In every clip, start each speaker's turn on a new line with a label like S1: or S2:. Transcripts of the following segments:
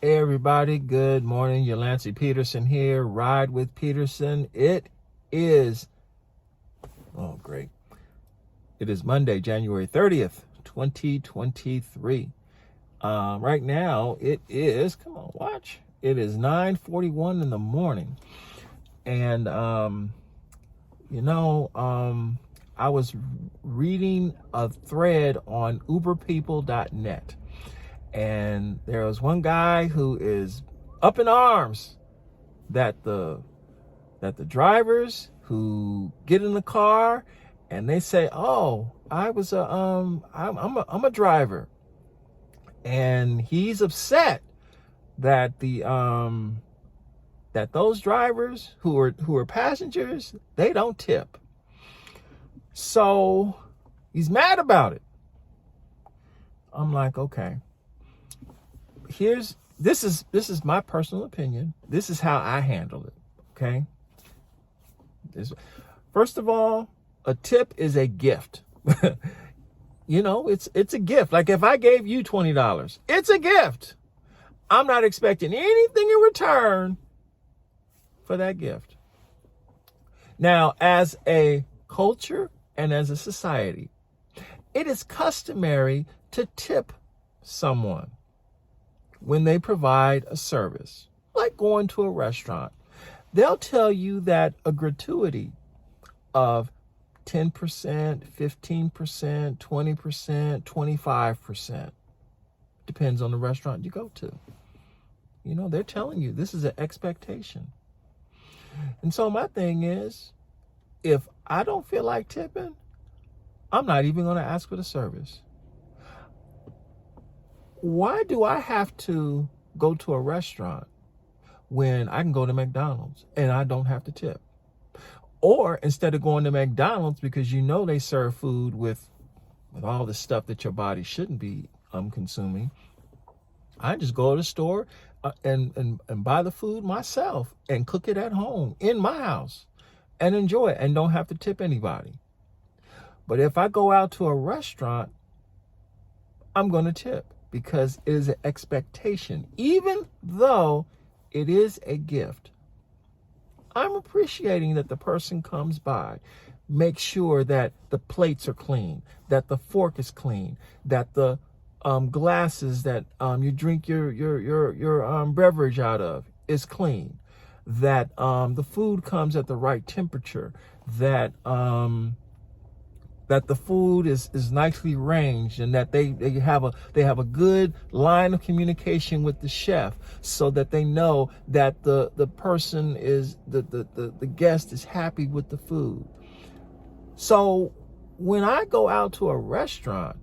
S1: Hey everybody, good morning. Ridewithpeterson Peterson here. Ride with Peterson. It is Monday, January 30th, 2023. Right now it is, it is 9:41 in the morning. And I was reading a thread on uberpeople.net. And there was one guy who is up in arms that the drivers who get in the car and they say, "Oh, I'm a driver," and he's upset that that those drivers who are passengers, they don't tip. So he's mad about it. I'm like, okay. This is my personal opinion. This is how I handle it. Okay. First of all, a tip is a gift. It's a gift. Like if I gave you $20, it's a gift. I'm not expecting anything in return for that gift. Now, as a culture and as a society, it is customary to tip someone when they provide a service, like going to a restaurant. They'll tell you that a gratuity of 10%, 15%, 20%, 25%, depends on the restaurant you go to. They're telling you this is an expectation. And so my thing is, if I don't feel like tipping, I'm not even going to ask for the service. Why do I have to go to a restaurant when I can go to McDonald's and I don't have to tip? Or instead of going to McDonald's, because they serve food with all the stuff that your body shouldn't be consuming, I just go to the store and buy the food myself and cook it at home in my house and enjoy it and don't have to tip anybody. But if I go out to a restaurant, I'm going to tip, because it is an expectation, even though it is a gift. I'm appreciating that the person comes by, make sure that the plates are clean, that the fork is clean, that the glasses that you drink your beverage out of is clean, that the food comes at the right temperature, that the food is nicely ranged, and that they have a good line of communication with the chef, so that they know that the person is the guest is happy with the food. So when I go out to a restaurant,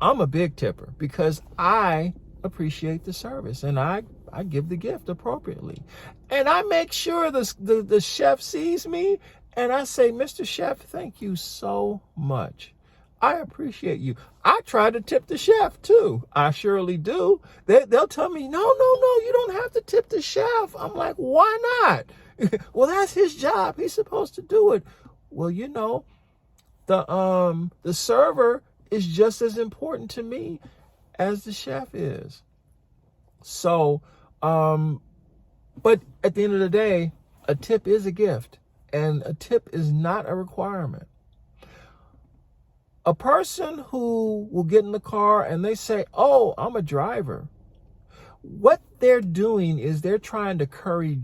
S1: I'm a big tipper, because I appreciate the service and I give the gift appropriately, and I make sure the chef sees me. And I say, "Mr. Chef, thank you so much. I appreciate you." I try to tip the chef too. I surely do. They'll tell me, no, you don't have to tip the chef. I'm like, why not? Well, that's his job. He's supposed to do it. Well, the server is just as important to me as the chef is. So, but at the end of the day, a tip is a gift. And a tip is not a requirement. A person who will get in the car and they say, "Oh, I'm a driver," what they're doing is they're trying to curry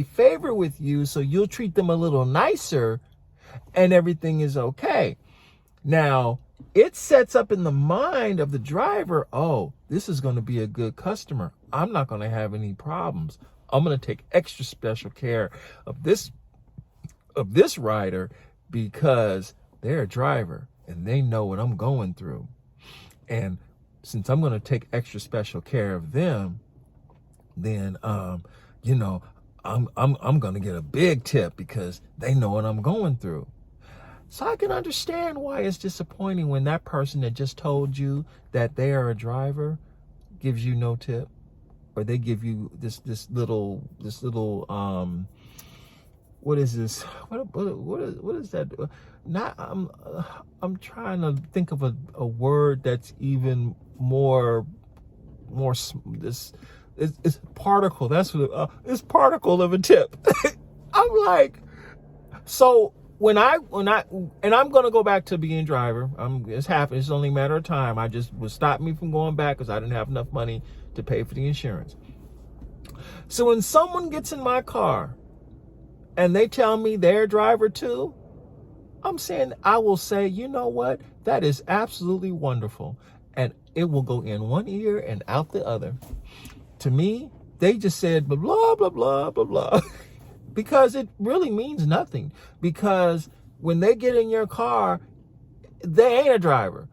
S1: favor with you, so you'll treat them a little nicer and everything is okay. Now, it sets up in the mind of the driver, "Oh, this is going to be a good customer. I'm not going to have any problems. I'm going to take extra special care of this rider, because they're a driver and they know what I'm going through. And since I'm going to take extra special care of them, then I'm going to get a big tip, because they know what I'm going through." So I can understand why it's disappointing when that person that just told you that they are a driver gives you no tip. Or they give you this little what is this? What is that? I'm trying to think of a word that's even more more, this it's particle. That's what it's particle of a tip. I'm like, so when I'm going to go back to being driver. It's happened. It's only a matter of time. I just was stopping me from going back because I didn't have enough money to pay for the insurance. So when someone gets in my car and they tell me they're a driver too, I will say, you know what? That is absolutely wonderful. And it will go in one ear and out the other. To me, they just said blah, blah, blah, blah, blah. Because it really means nothing. Because when they get in your car, they ain't a driver.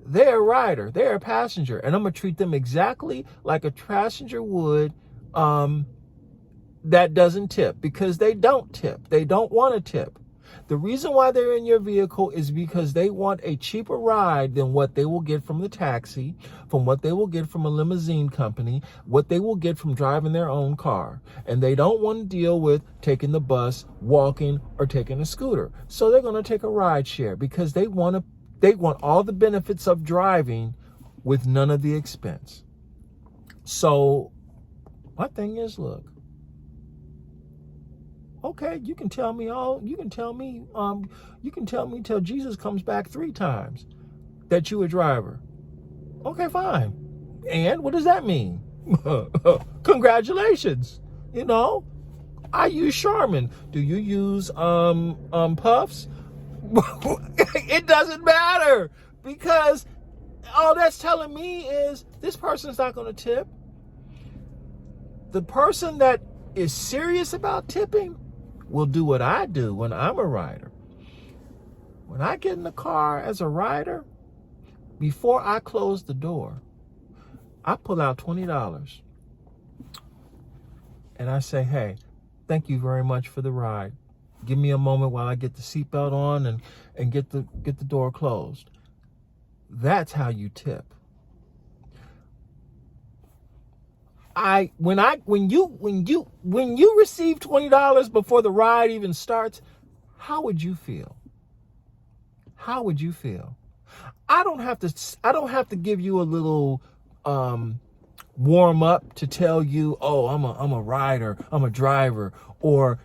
S1: They're a rider. They're a passenger. And I'm going to treat them exactly like a passenger would that doesn't tip. Because they don't tip. They don't want to tip. The reason why they're in your vehicle is because they want a cheaper ride than what they will get from the taxi, from what they will get from a limousine company, what they will get from driving their own car. And they don't want to deal with taking the bus, walking, or taking a scooter. So they're going to take a rideshare because they want all the benefits of driving with none of the expense. So my thing is, look. Okay, you can tell me till Jesus comes back 3 times that you a driver. Okay, fine. And what does that mean? Congratulations. You know, I use Charmin. Do you use Puffs? It doesn't matter, because all that's telling me is this person's not going to tip. The person that is serious about tipping will do what I do when I'm a rider. When I get in the car as a rider, before I close the door, I pull out $20 and I say, hey, thank you very much for the ride. Give me a moment while I get the seatbelt on and get the door closed. That's how you tip. When you receive $20 before the ride even starts, how would you feel? How would you feel? I don't have to give you a little warm up to tell you, oh, I'm a rider, I'm a driver, or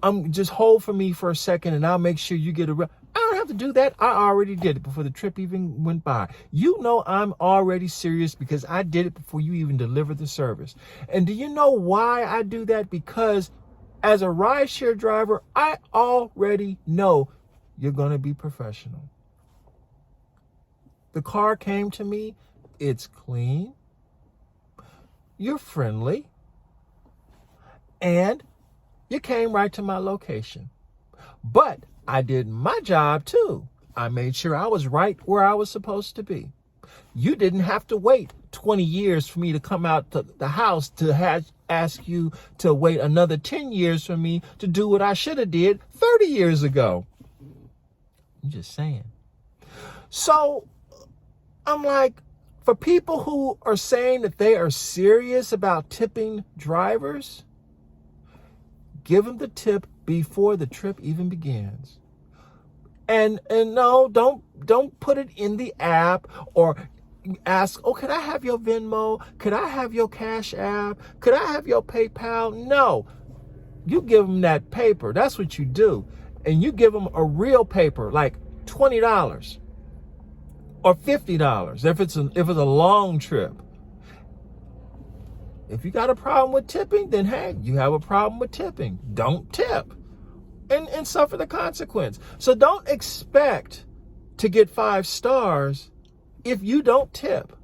S1: I'm just hold for me for a second and I'll make sure you get a. I don't have to do that. I already did it before the trip even went by. You know I'm already serious because I did it before you even delivered the service. And do you know why I do that? Because as a rideshare driver, I already know you're going to be professional. The car came to me. It's clean. You're friendly. And you came right to my location. But I did my job too. I made sure I was right where I was supposed to be. You didn't have to wait 20 years for me to come out to the house to ask you to wait another 10 years for me to do what I should have did 30 years ago. I'm just saying. So I'm like, for people who are saying that they are serious about tipping drivers, give them the tip before the trip even begins. And no, don't put it in the app or ask, oh, could I have your Venmo? Could I have your Cash App? Could I have your PayPal? No, you give them that paper. That's what you do. And you give them a real paper, like $20 or $50 if it's a long trip. If you got a problem with tipping, then hey, you have a problem with tipping. Don't tip and suffer the consequence. So don't expect to get 5 stars if you don't tip.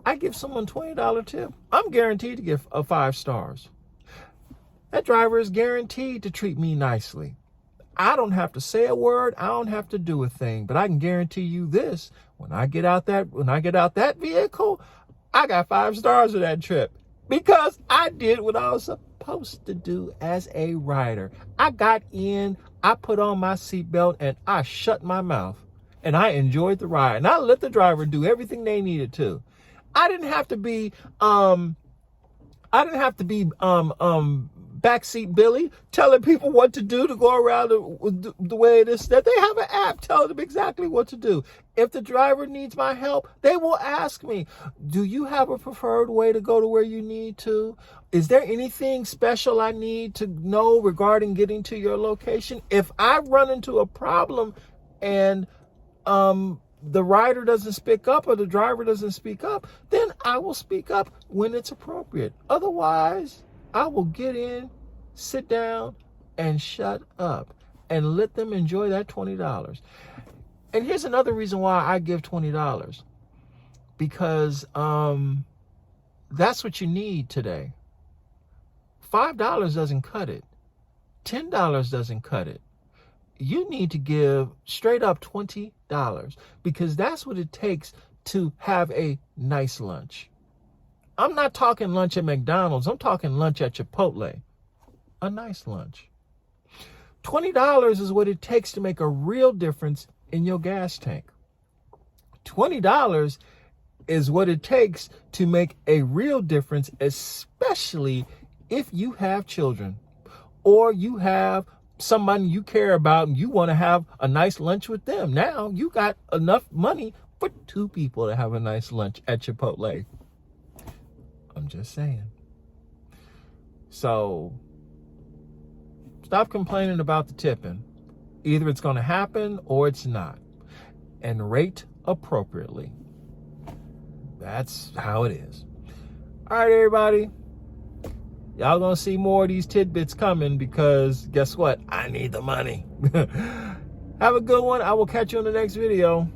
S1: I give someone $20 tip, I'm guaranteed to get 5 stars. That driver is guaranteed to treat me nicely. I don't have to say a word. I don't have to do a thing, but I can guarantee you this: when I get out that vehicle, I got 5 stars of that trip because I did what I was supposed to do as a rider. I got in, I put on my seatbelt, and I shut my mouth, and I enjoyed the ride, and I let the driver do everything they needed to. I didn't have to be backseat Billy telling people what to do to go around the way it is. That they have an app telling them exactly what to do. If the driver needs my help, they will ask me, do you have a preferred way to go to where you need to? Is there anything special I need to know regarding getting to your location? If I run into a problem and the rider doesn't speak up or the driver doesn't speak up, then I will speak up when it's appropriate. Otherwise, I will get in, sit down, and shut up and let them enjoy that $20. And here's another reason why I give $20. Because that's what you need today. $5 doesn't cut it. $10 doesn't cut it. You need to give straight up $20 because that's what it takes to have a nice lunch. I'm not talking lunch at McDonald's. I'm talking lunch at Chipotle. A nice lunch. $20 is what it takes to make a real difference in your gas tank. $20 is what it takes to make a real difference, especially if you have children or you have somebody you care about and you want to have a nice lunch with them. Now you got enough money for 2 people to have a nice lunch at Chipotle. I'm just saying. So stop complaining about the tipping. Either it's going to happen or it's not. And rate appropriately. That's how it is. All right, everybody. Y'all gonna see more of these tidbits coming because guess what? I need the money. Have a good one. I will catch you in the next video.